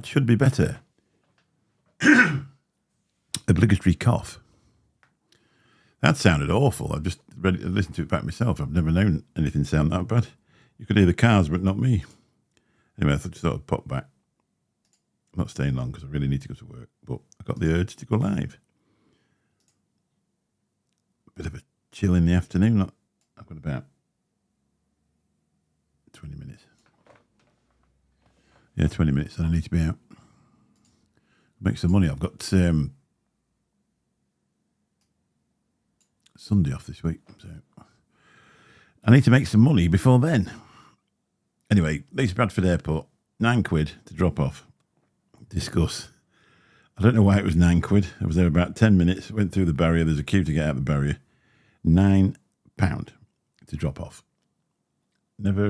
Should be better. Obligatory cough. That sounded awful. I've just listened to it back myself. I've never known anything sound that bad. You could hear the cars, but not me. Anyway, I just thought I'd pop back. I'm not staying long because I really need to go to work, but I got the urge to go live. Bit of a chill in the afternoon. I've got about 20 minutes. Yeah, 20 minutes and I need to be out. Make some money. I've got Sunday off this week, so I need to make some money before then. Anyway, Leeds Bradford Airport, £9 to drop off. Discuss. I don't know why it was £9. I was there about 10 minutes, went through the barrier. There's a queue to get out the barrier. £9 to drop off. Never,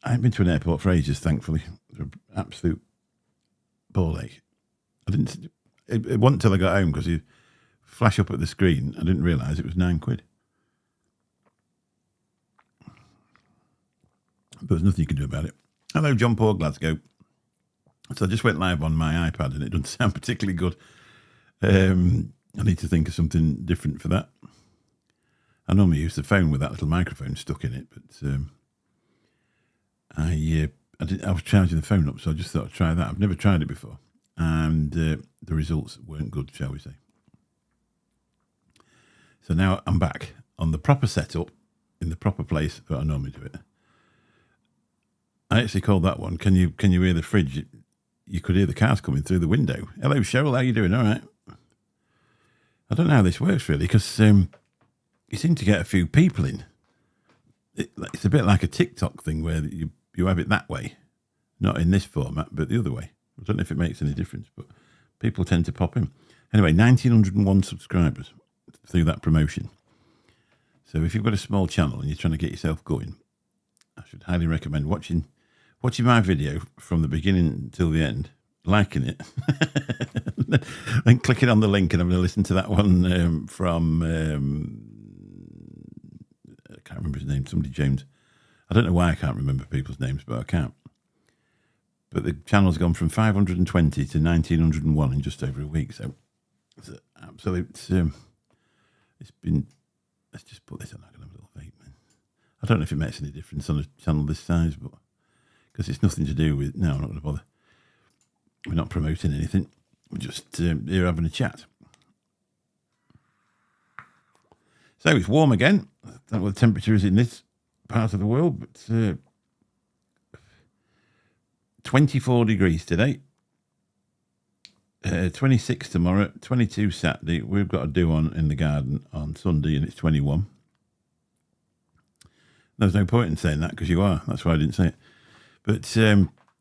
I haven't been to an airport for ages, thankfully. It was an absolute ball ache. It wasn't until I got home because you flash up at the screen. I didn't realise it was £9. But there's nothing you can do about it. Hello, John Paul Glasgow. So I just went live on my iPad and it doesn't sound particularly good. I need to think of something different for that. I normally use the phone with that little microphone stuck in it, but I was charging the phone up, so I just thought I'd try that. I've never tried it before, and the results weren't good, shall we say. So now I'm back on the proper setup, in the proper place that I normally do it. I actually called that one, Can you hear the fridge? You could hear the cars coming through the window. Hello, Cheryl, how you doing? All right. I don't know how this works, really, because you seem to get a few people in. It's a bit like a TikTok thing where you have it that way, not in this format, but the other way. I don't know if it makes any difference, but people tend to pop in. Anyway, 1,901 subscribers through that promotion. So if you've got a small channel and you're trying to get yourself going, I should highly recommend watching my video from the beginning till the end, liking it, and clicking on the link and I'm going to listen to that one from, I can't remember his name, somebody James. I don't know why I can't remember people's names, but I can't. But the channel's gone from 520 to 1,901 in just over a week. So it's an absolute, it's been, let's just put this on. I'm going to have a little vape, man. I don't know if it makes any difference on a channel this size, but because it's nothing to do with, no, I'm not going to bother. We're not promoting anything. We're just here having a chat. So it's warm again. I don't know what the temperature is in this part of the world, but 24 degrees today. 26 tomorrow, 22 Saturday. We've got a do on in the garden on Sunday, and it's 21. There's no point in saying that because you are. That's why I didn't say it. But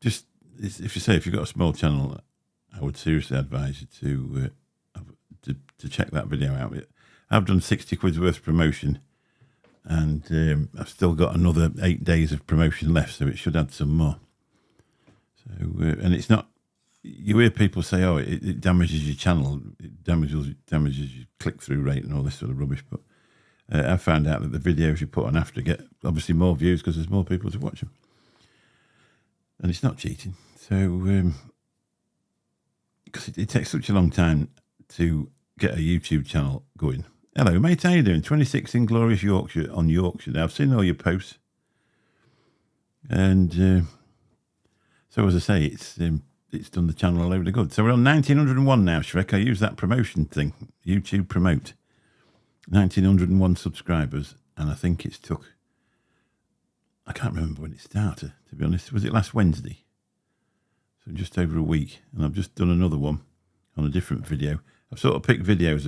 just if you've got a small channel, I would seriously advise you to check that video out. I've done 60 quid's worth of promotion, and I've still got another 8 days of promotion left, so it should add some more. So and it's not. You hear people say, "Oh, it damages your channel, it damages your click-through rate and all this sort of rubbish." But I found out that the videos you put on after get obviously more views because there's more people to watch them. And it's not cheating. So, because it takes such a long time to get a YouTube channel going. Hello, mate, how you doing? 26 in glorious Yorkshire on Yorkshire. Now, I've seen all your posts. And so, as I say, it's done the channel a load of good. So we're on 1,901 now, Shrek. I use that promotion thing, YouTube Promote. 1,901 subscribers, and I think it's took, I can't remember when it started, to be honest. Was it last Wednesday? So just over a week, and I've just done another one on a different video. I've sort of picked videos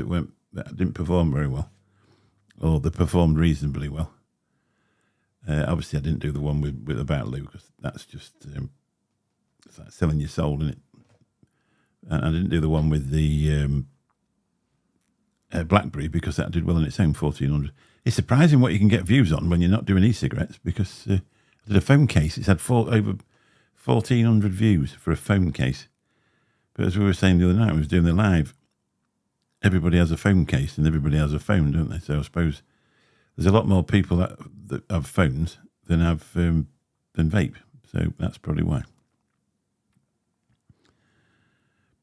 that didn't perform very well, or they performed reasonably well. Obviously, I didn't do the one with about Lou, because that's just it's like selling your soul, isn't it? And I didn't do the one with the BlackBerry because that did well on its own, 1,400. It's surprising what you can get views on when you're not doing e-cigarettes, because I did a phone case. It's had over 1,400 views for a phone case. But as we were saying the other night, I was doing the live, everybody has a phone case and everybody has a phone, don't they? So I suppose there's a lot more people that have phones than have than vape. So that's probably why.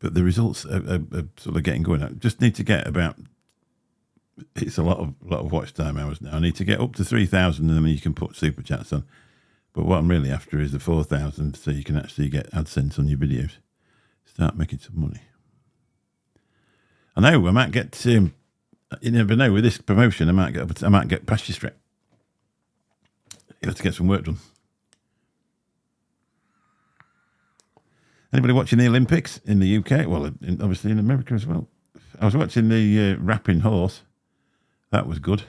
but the results are sort of getting going. I just need to get about. It's a lot of watch time hours now. I need to get up to 3,000, and then you can put super chats on. But what I'm really after is the 4,000, so you can actually get AdSense on your videos. Start making some money. I know I might get. You never know with this promotion. I might get past your strip. You have to get some work done. Anybody watching the Olympics in the UK? Well, obviously in America as well. I was watching the rapping horse. That was good.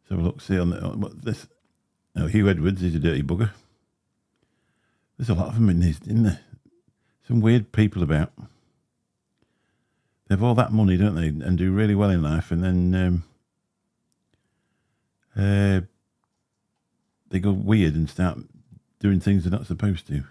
So look, see on what this. Oh, Hugh Edwards is a dirty bugger. There's a lot of them in there. Some weird people about. They have all that money, don't they, and do really well in life, and then they go weird and start doing things they're not supposed to.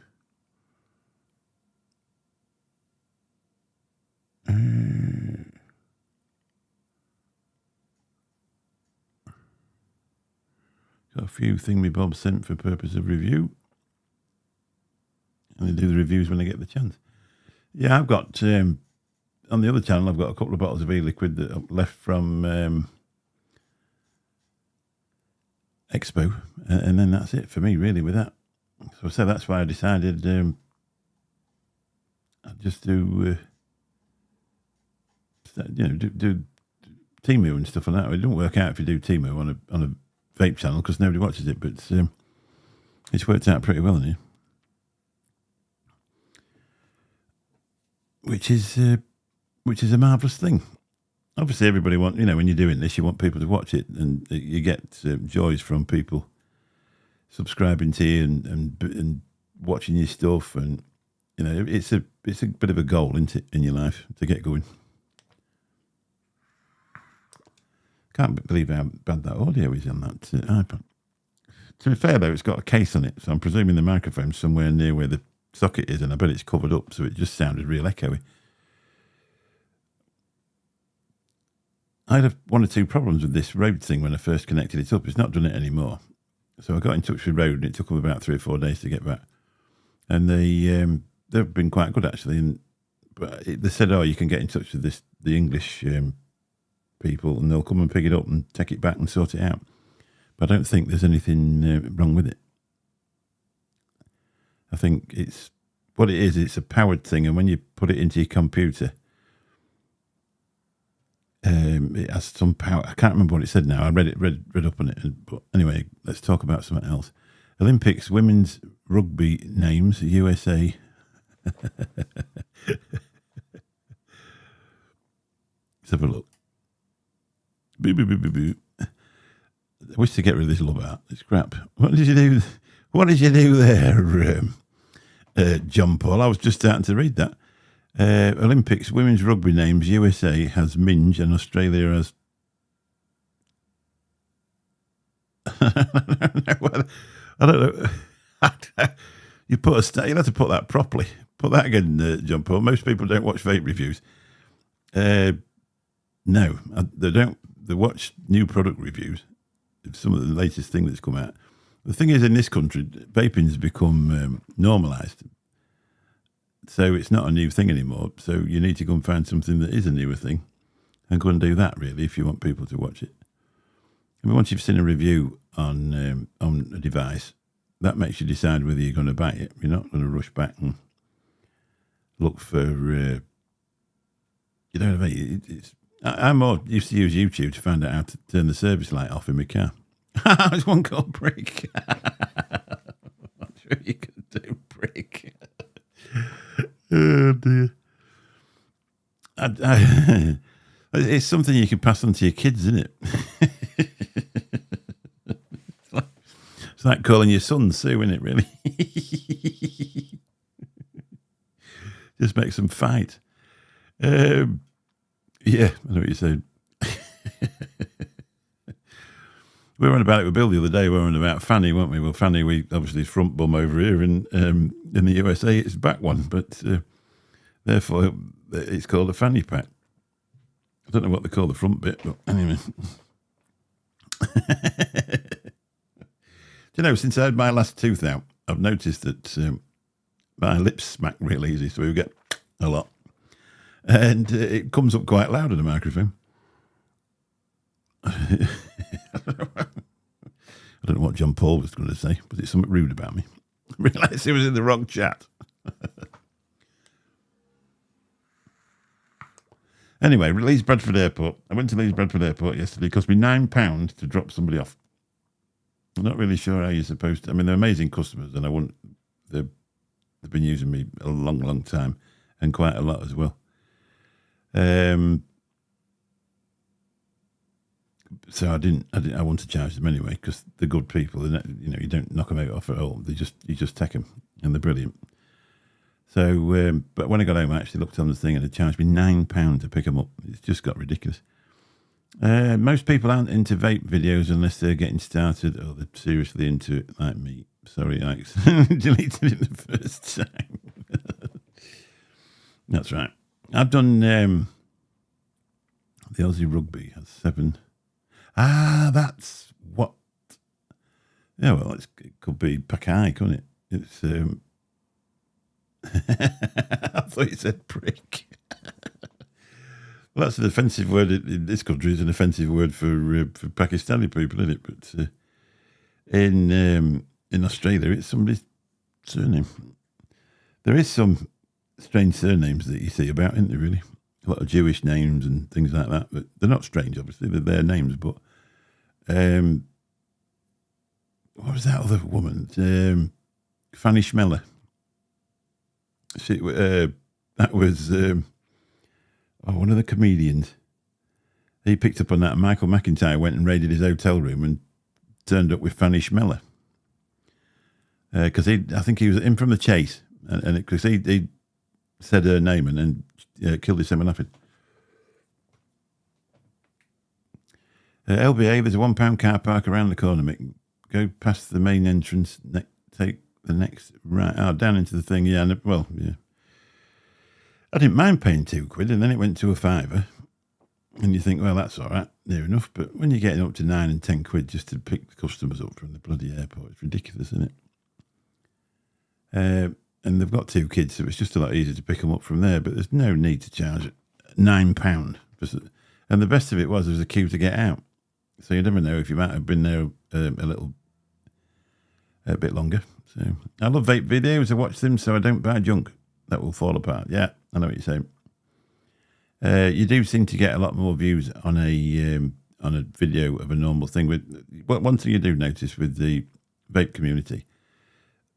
Got a few thingamybobs sent for purpose of review. And they do the reviews when they get the chance. Yeah, I've got, on the other channel, I've got a couple of bottles of e-liquid that I've left from Expo. And then that's it for me, really, with that. So that's why I decided I'd just do, do Temu and stuff like that. It doesn't work out if you do Temu on a vape channel because nobody watches it, but it's worked out pretty well, hasn't it? Which is a marvellous thing. Obviously, everybody wants, when you're doing this, you want people to watch it, and you get joys from people subscribing to you and watching your stuff, and it's a bit of a goal, isn't it, in your life to get going. Can't believe how bad that audio is on that iPad. To be fair, though, it's got a case on it, so I'm presuming the microphone's somewhere near where the socket is, and I bet it's covered up, so it just sounded real echoey. I had one or two problems with this Rode thing when I first connected it up. It's not done it anymore. So I got in touch with Rode, and it took them about 3 or 4 days to get back. And they've been quite good, actually. But they said, you can get in touch with the English people, and they'll come and pick it up and take it back and sort it out. But I don't think there's anything wrong with it. I think it's a powered thing, and when you put it into your computer, it has some power. I can't remember what it said now. I read up on it. But anyway, let's talk about something else. Olympics, women's rugby names, USA. Let's have a look. Boo, boo, boo, boo, boo. I wish to get rid of this love art. It's crap. What did you do? What did you do there, John Paul? I was just starting to read that. Olympics, women's rugby names, USA has Minge and Australia has... I don't know. You'll have to put that properly. Put that again, John Paul. Most people don't watch vape reviews. No, they don't. They watch new product reviews. It's some of the latest thing that's come out. The thing is, in this country, vaping's become normalised. So it's not a new thing anymore. So you need to go and find something that is a newer thing and go and do that, really, if you want people to watch it. I mean, once you've seen a review on a device, that makes you decide whether you're going to buy it. You're not going to rush back and look for... you know what I mean? I'm more used to use YouTube to find out how to turn the service light off in my car. It's one called Brick. I'm sure you can do Brick. Oh dear. It's something you can pass on to your kids, isn't it? It's like calling your son Sue, isn't it, really? Just makes them fight. Yeah, I know what you're saying. We were on about it with Bill the other day. We were on about Fanny, weren't we? Well, Fanny, we obviously front bum over here, and in the USA it's back one, but therefore it's called a fanny pack. I don't know what they call the front bit, but anyway. you know, since I had my last tooth out, I've noticed that my lips smack real easy, so we get a lot. And it comes up quite loud in the microphone. I don't know what John Paul was going to say, but it's something rude about me. I realised he was in the wrong chat. Anyway, Leeds Bradford Airport. I went to Leeds Bradford Airport yesterday. It cost me £9 to drop somebody off. I'm not really sure how you're supposed to. I mean, they're amazing customers, and they've been using me a long, long time, and quite a lot as well. So I want to charge them anyway because they're good people. They're not, you know, you don't knock them out off at all. You just take them, and they're brilliant. So, but when I got home, I actually looked on the thing, and it charged me £9 to pick them up. It's just got ridiculous. Most people aren't into vape videos unless they're getting started or they're seriously into it, like me. Sorry, I deleted it the first time. That's right. I've done the Aussie Rugby has 7. That's what. Yeah, well, it could be Pakai, couldn't it? It's. I thought you said prick. Well, that's an offensive word in this country. It's an offensive word for Pakistani people, isn't it? But in Australia, it's somebody's surname. There is some strange surnames that you see about, isn't there, really? A lot of Jewish names and things like that. But they're not strange, obviously. They're their names. But what was that other woman? Fanny Schmeller. That was one of the comedians. He picked up on that, and Michael McIntyre went and raided his hotel room and turned up with Fanny Schmeller. Because I think he was in from the chase, and because he said her name and then killed himself laughing. LBA, there's a £1 car park around the corner, Mick. Go past the main entrance, take the next right, down into the thing, yeah. I didn't mind paying £2, and then it went to a £5, and you think, well, that's all right, near enough. But when you're getting up to £9 and £10 just to pick the customers up from the bloody airport, it's ridiculous, isn't it? And they've got 2 kids, so it's just a lot easier to pick them up from there. But there's no need to charge £9. And the best of it was there was a queue to get out, so you never know if you might have been there a bit longer. So I love vape videos. I watch them so I don't buy junk that will fall apart. Yeah, I know what you're saying. You do seem to get a lot more views on a video of a normal thing. One thing you do notice with the vape community,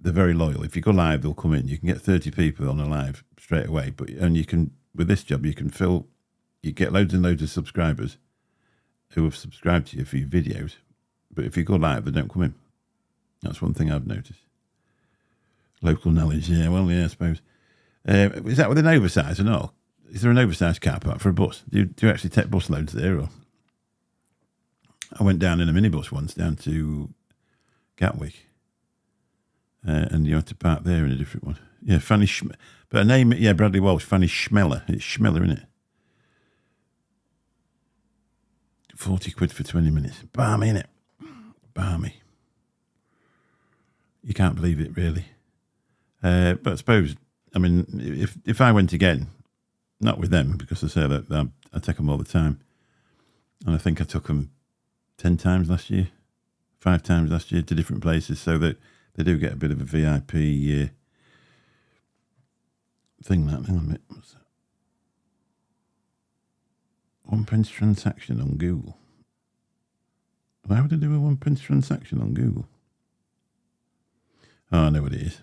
they're very loyal. If you go live, they'll come in. You can get 30 people on a live straight away. And you can, with this job, you get loads and loads of subscribers who have subscribed to you for your videos. But if you go live, they don't come in. That's one thing I've noticed. Local knowledge, yeah. Well, yeah, I suppose. Is that with an oversize and all? Is there an oversized car park for a bus? Do you actually take bus loads there? Or I went down in a minibus once down to Gatwick, and you had to park there in a different one. Yeah, Fanny but her name, yeah, Bradley Walsh, Fanny Schmeller. It's Schmeller, isn't it? £40 for 20 minutes. Balmy, innit? Balmy. You can't believe it, really. But I suppose, I mean, if I went again, not with them, because I say that I take them all the time, and I think I took them 10 times last year, 5 times last year to different places, so that they do get a bit of a VIP thing. Hang on a minute. What's that? £1 transaction on Google. Why would I do a £1 transaction on Google? Oh, I know what it is.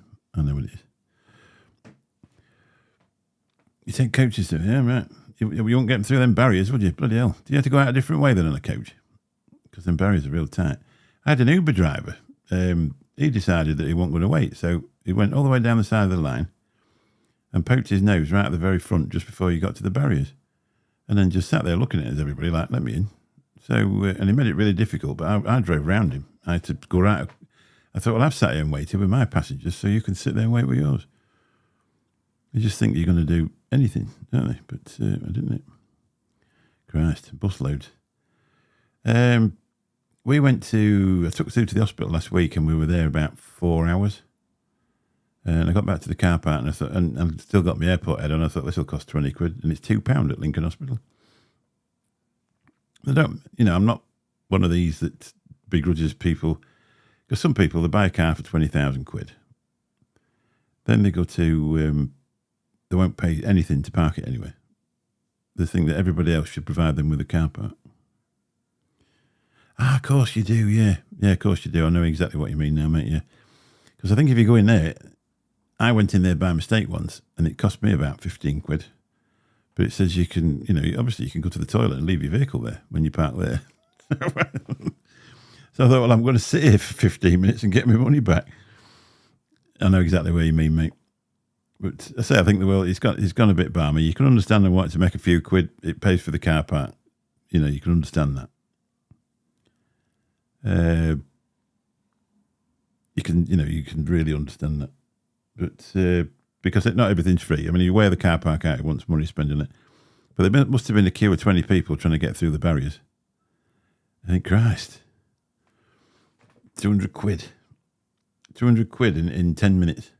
You take coaches to it, yeah, right. You won't get them through them barriers, would you? Bloody hell. Do you have to go out a different way than on a coach? Because them barriers are real tight. I had an Uber driver. He decided that he wasn't going to wait, so he went all the way down the side of the line and poked his nose right at the very front just before he got to the barriers, and then just sat there looking at us, everybody, like, let me in. So, and he made it really difficult, but I drove around him. I had to go right. I thought, well, I've sat here and waited with my passengers, so you can sit there and wait with yours. You just think you're going to do anything, don't they? But I didn't. Christ, bus loads. I took Sue to the hospital last week, and we were there about 4 hours. And I got back to the car park, and I thought, and I've still got my airport head on. I thought this will cost £20, and it's £2 at Lincoln Hospital. I don't, I'm not one of these that begrudges people, because some people, they buy a car for £20,000. Then they go to, they won't pay anything to park it anyway. They think that everybody else should provide them with a car park. Of course you do, yeah. Yeah, of course you do. I know exactly what you mean now, mate, yeah. Because I think if you go in there, I went in there by mistake once, and it cost me about £15. But it says you can, obviously you can go to the toilet and leave your vehicle there when you park there. So I thought, well, I'm going to sit here for 15 minutes and get my money back. I know exactly what you mean, mate. But I think the world, it's gone a bit balmy. You can understand them wanting to make a few quid. It pays for the car park. You can understand that. You can really understand that. But because not everything's free. I mean, you wear the car park out, he wants money spent on it. But there must have been a queue of 20 people trying to get through the barriers. I think, Christ, £200. £200 in 10 minutes.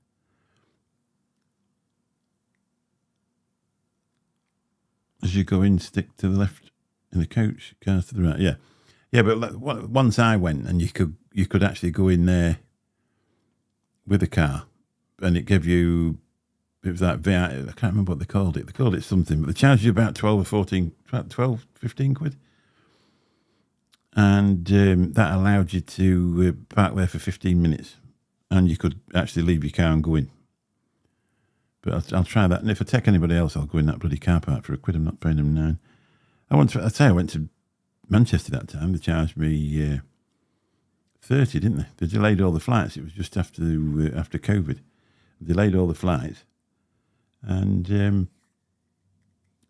As you go in, stick to the left in the coach, cars to the right. Yeah. Yeah, but once I went, and you could actually go in there with a car, and it was like VI, I can't remember what they called it. They called it something, but they charged you about 15 quid. And that allowed you to park there for 15 minutes, and you could actually leave your car and go in. But I'll try that. And if I take anybody else, I'll go in that bloody car park for £1. I'm not paying them £9. I went to Manchester that time. They charged me 30, didn't they? They delayed all the flights. It was just after COVID. They delayed all the flights, and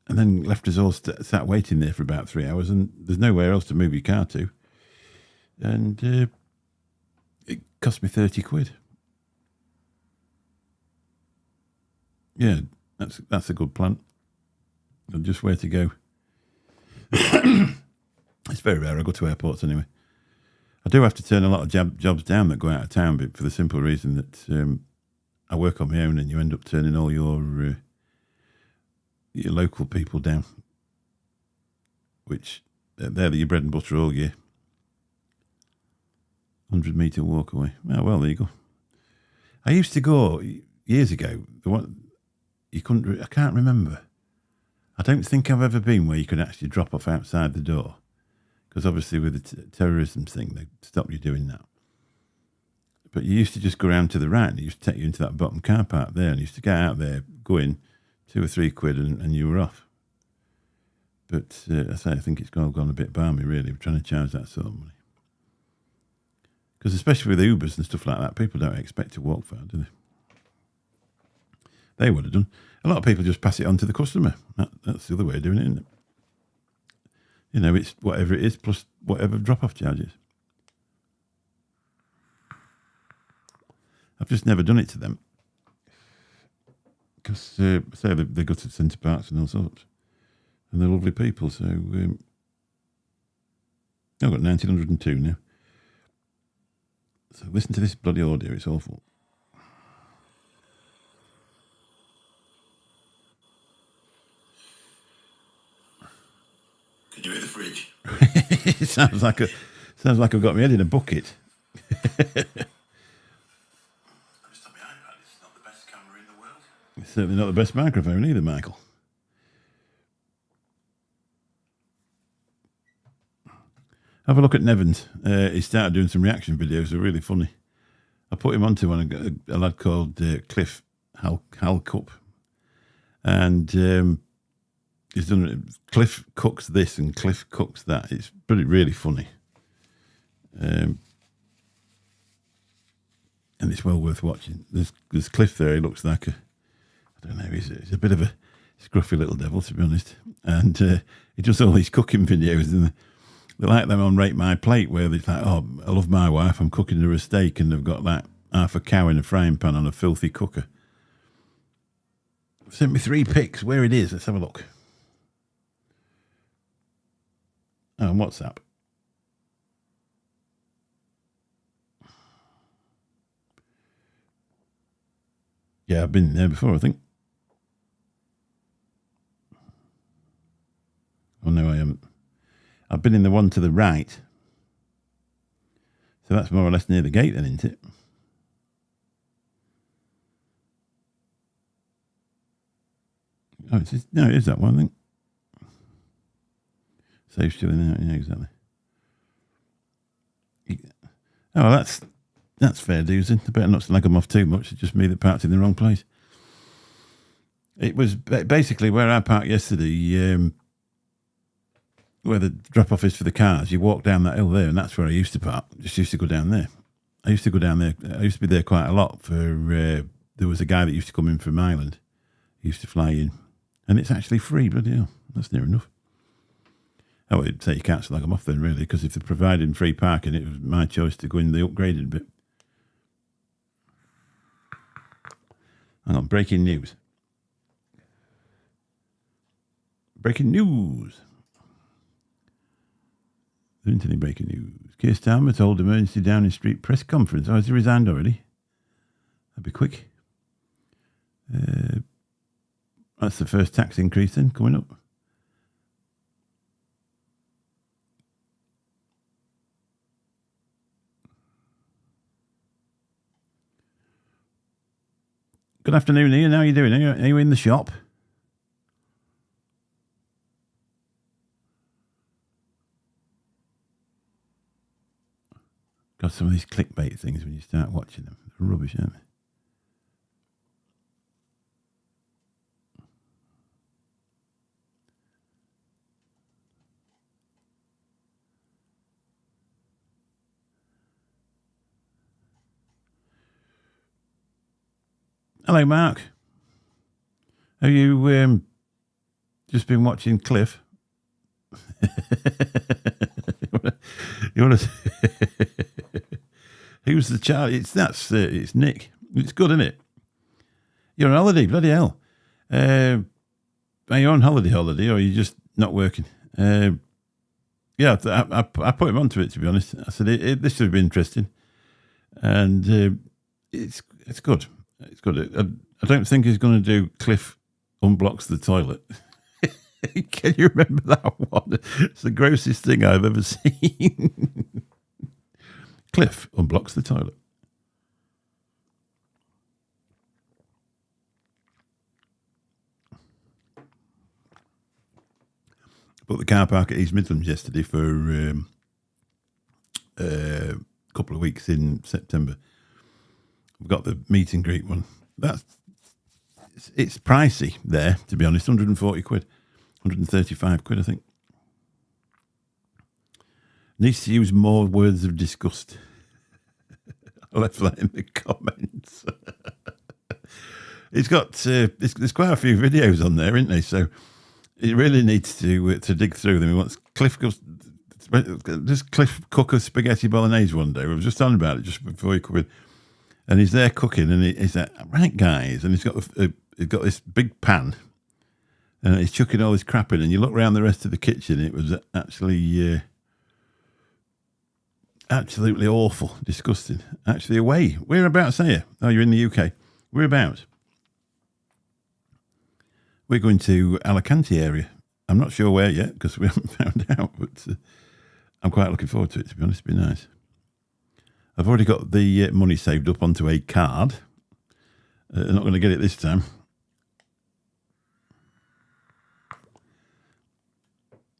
then left us all sat waiting there for about 3 hours. And there's nowhere else to move your car to, and it cost me £30. Yeah, that's a good plan. And just where to go. It's very rare I go to airports anyway. I do have to turn a lot of jobs down that go out of town, but for the simple reason that I work on my own, and you end up turning all your local people down, which they're your bread and butter all year. 100-metre walk away. Oh, well, there you go. I used to go years ago. I can't remember. I don't think I've ever been where you could actually drop off outside the door, because obviously with the terrorism thing, they stopped you doing that. But you used to just go around to the right, and it used to take you into that bottom car park there, and you used to get out there, go in, £2 or £3, and you were off. But I think it's gone a bit balmy, really. We're trying to charge that sort of money. Because especially with Ubers and stuff like that, people don't expect to walk far, do they? They would have done. A lot of people just pass it on to the customer. That's the other way of doing it, isn't it? It's whatever it is plus whatever drop-off charges. I've just never done it to them. Because, say, they go to Centre Parks and all sorts. And they're lovely people, so... I've got 1902 now. So listen to this bloody audio, it's awful. Can you hear the fridge? It sounds like I've got my head in a bucket. It's not the best camera in the world. It's certainly not the best microphone either, Michael. Have a look at Nevins. He started doing some reaction videos. They're really funny. I put him onto one, a lad called Cliff Halcup. And he's done Cliff cooks this and Cliff cooks that. It's really funny. And it's well worth watching. There's Cliff there. He looks like I don't know, he's a bit of a scruffy little devil, to be honest. And he does all these cooking videos, and they're like them on Rate My Plate, where they're like, oh, I love my wife, I'm cooking her a steak, and they've got like half a cow in a frying pan on a filthy cooker. Sent me 3 pics. Where it is, let's have a look. Oh, on WhatsApp. Yeah, I've been there before, I think. Oh, no, I haven't. I've been in the one to the right. So that's more or less near the gate then, isn't it? Oh, no, it is that one, I think. Safe still in there, yeah, exactly. Oh, that's fair dues then. I better not slag them off too much. It's just me that parked in the wrong place. It was basically where I parked yesterday, where the drop-off is for the cars. You walk down that hill there, and that's where I used to park. Just used to go down there. I used to go down there. I used to be there quite a lot for... there was a guy that used to come in from Ireland. He used to fly in. And it's actually free, bloody hell. That's near enough. I would say you can't slag them off then, really, because if they're providing free parking, it was my choice to go in the upgraded bit. Hang on, breaking news. Breaking news. There isn't any breaking news. Keir Starmer told emergency Downing Street press conference. Oh, has he resigned already? That'd be quick. That's the first tax increase then, coming up. Good afternoon, Ian. How are you doing? Are you in the shop? Got some of these clickbait things when you start watching them. They're rubbish, aren't they? Hello, Mark. Have you just been watching Cliff? you want to? Who's the child? It's Nick. It's good, isn't it? You're on holiday, bloody hell. Are you on holiday, or are you just not working? Yeah, I put him onto it, to be honest. I said this should be interesting, and it's good. It's good. I don't think he's going to do Cliff unblocks the toilet. Can you remember that one? It's the grossest thing I've ever seen. Cliff unblocks the toilet. But the car park at East Midlands yesterday for a couple of weeks in September. We've got the meet and greet one. It's pricey there, to be honest. 140 quid, 135 quid, I think. Needs to use more words of disgust. I left that in the comments. It's got there's quite a few videos on there, isn't there? So it really needs to dig through them. Does Cliff cook a spaghetti bolognese one day? I was just talking about it just before he come in. And he's there cooking, and he's like, right, guys, and he's got this big pan, and he's chucking all this crap in, and you look around the rest of the kitchen, it was actually absolutely awful, disgusting. Actually, away. Whereabouts are you? Oh, you're in the UK. Whereabouts? We're going to Alicante area. I'm not sure where yet, because we haven't found out, but I'm quite looking forward to it, to be honest. It'll be nice. I've already got the money saved up onto a card. I'm not going to get it this time.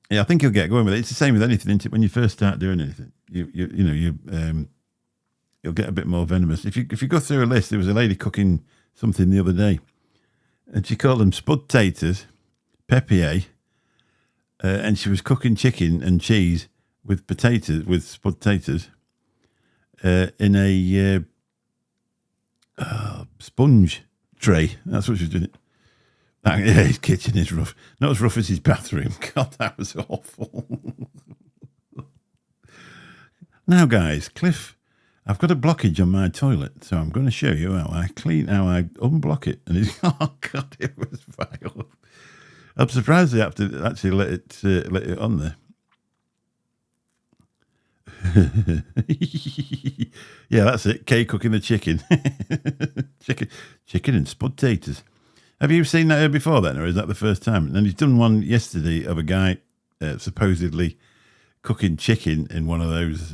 Yeah, I think you'll get going with it. It's the same with anything, isn't it? When you first start doing anything, you'll get a bit more venomous. If you go through a list, there was a lady cooking something the other day, and she called them spud taters, pepier, and she was cooking chicken and cheese with potatoes, with spud taters. In a sponge tray. That's what she was doing. Yeah, his kitchen is rough. Not as rough as his bathroom. God, that was awful. Now, guys, Cliff, I've got a blockage on my toilet, so I'm going to show you how I unblock it. And he's, oh, God, it was vile. I'm surprised they have to actually let it on there. Yeah, that's it. Kay cooking the chicken. chicken and spud taters. Have you seen that before then, or is that the first time? And he's done one yesterday of a guy supposedly cooking chicken in one of those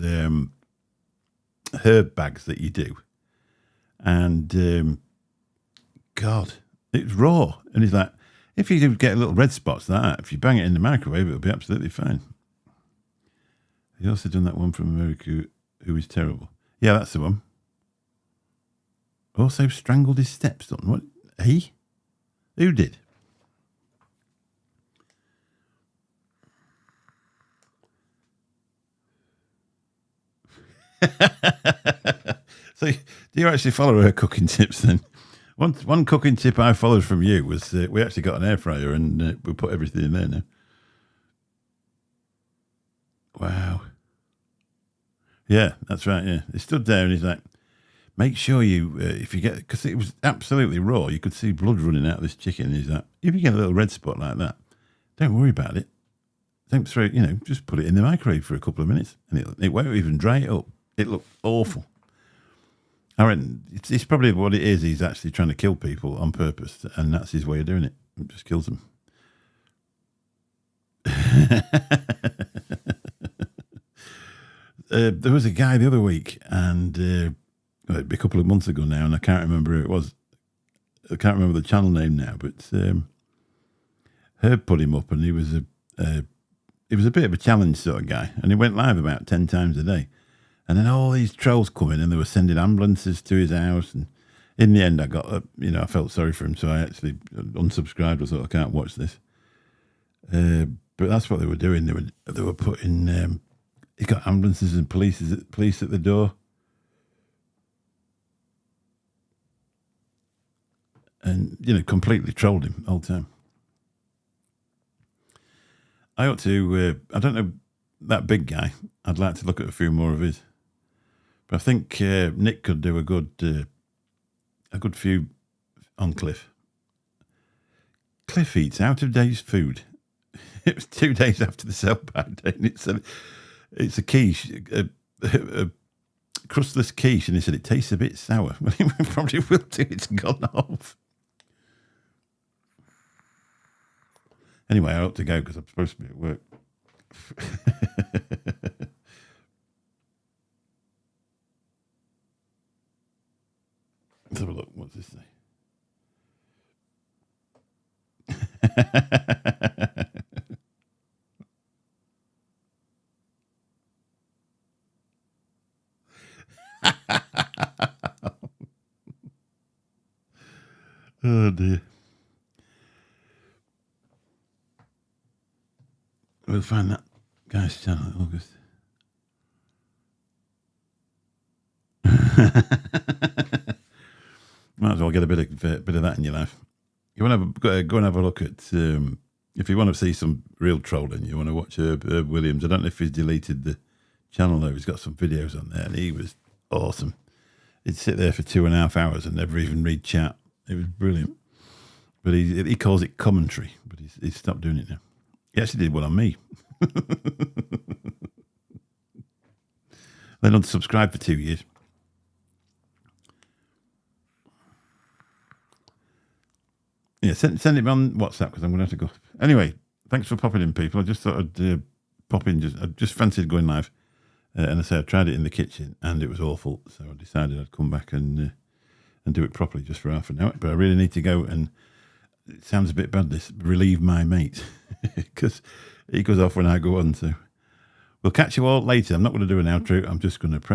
herb bags that you do. And, God, it's raw. And he's like, if you do get little red spots like that, if you bang it in the microwave, it'll be absolutely fine. He's also done that one from America, who is terrible. Yeah, that's the one. Also strangled his stepson. What? He? Who did? So, do you actually follow her cooking tips then? One cooking tip I followed from you was we actually got an air fryer and we put everything in there now. Wow. Yeah, that's right. Yeah, he stood there and he's like, "Make sure you, if you get, because it was absolutely raw, you could see blood running out of this chicken." And he's like, "If you get a little red spot like that, don't worry about it. Don't throw it. Just put it in the microwave for a couple of minutes, and it won't even dry it up. It looked awful." I reckon it's probably what it is. He's actually trying to kill people on purpose, and that's his way of doing it. It just kills them. There was a guy the other week, and a couple of months ago now, and I can't remember who it was. I can't remember the channel name now, but Herb put him up, and he was a bit of a challenge sort of guy, and he went live about 10 times a day. And then all these trolls come in, and they were sending ambulances to his house. And in the end, I got, I felt sorry for him, so I actually unsubscribed. I thought, I can't watch this. But that's what they were doing. They were putting. He got ambulances and police at the door, and completely trolled him all the time. I ought to. I don't know that big guy. I'd like to look at a few more of his. But I think Nick could do a good few on Cliff. Cliff eats out of day's food. It was 2 days after the sell-back day, and it's a quiche, a crustless quiche, and he said it tastes a bit sour. Well, it probably will do. It's gone off. Anyway, I ought to go because I'm supposed to be at work. Let's have a look. What's this say? Oh dear. We'll find that guy's channel in August. Might as well get a bit of that in your life. You want to go and have a look at if you want to see some real trolling. You want to watch Herb Williams. I don't know if he's deleted the channel though. He's got some videos on there, and he was awesome. He'd sit there for 2.5 hours and never even read chat. It was brilliant. But he calls it commentary, but he's stopped doing it now. He actually did one on me. Then unsubscribed for 2 years. Yeah, send it on WhatsApp because I'm going to have to go. Anyway, thanks for popping in, people. I just thought I'd pop in. I just fancied going live. And I I tried it in the kitchen and it was awful. So I decided I'd come back and do it properly just for half an hour. But I really need to go and, it sounds a bit bad, this, relieve my mate. Because he goes off when I go on. So we'll catch you all later. I'm not going to do an outro. I'm just going to press